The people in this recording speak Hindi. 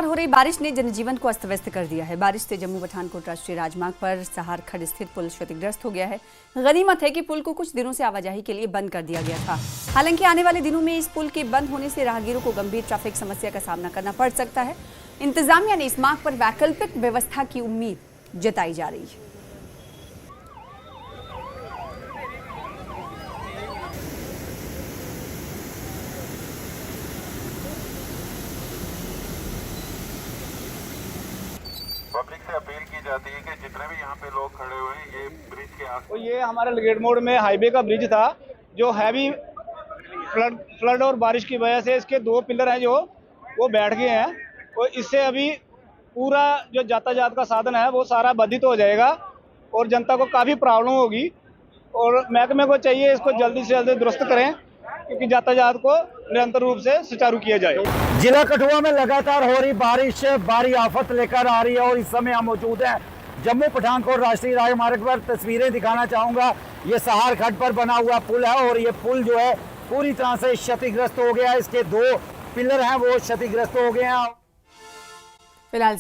लगातार हो रही बारिश ने जनजीवन को अस्त व्यस्त कर दिया है। बारिश से जम्मू पठानकोट राष्ट्रीय राजमार्ग पर सहार खड्ड स्थित पुल क्षतिग्रस्त हो गया है। गनीमत है कि पुल को कुछ दिनों से आवाजाही के लिए बंद कर दिया गया था। हालांकि आने वाले दिनों में इस पुल के बंद होने से राहगीरों को गंभीर ट्रैफिक समस्या का सामना करना पड़ सकता है। इंतजामिया ने इस मार्ग पर वैकल्पिक व्यवस्था की उम्मीद जताई जा रही है। पब्लिक से अपील की जाती है कि जितने भी यहाँ पे लोग खड़े हुए हैं ये ब्रिज के आस तो ये हमारे लगेट मोड़ में हाईवे का ब्रिज था जो हैवी फ्लड और बारिश की वजह से इसके दो पिलर हैं जो वो बैठ गए हैं। और इससे अभी पूरा जो यातायात का साधन है वो सारा बाधित हो जाएगा और जनता को काफ़ी प्रॉब्लम होगी। और महकमे को चाहिए इसको जल्दी से जल्दी दुरुस्त करें क्योंकि यातायात को निरंतर रूप से सुचारू किया जाए। जिला कठुआ में लगातार हो रही बारिश भारी आफत लेकर आ रही है और इस समय हम मौजूद हैं जम्मू पठानकोट राष्ट्रीय राजमार्ग पर। तस्वीरें दिखाना चाहूंगा, ये सहार खड्ड पर बना हुआ पुल है और ये पुल जो है पूरी तरह से क्षतिग्रस्त हो गया है। इसके दो पिलर हैं वो क्षतिग्रस्त हो गए हैं। फिलहाल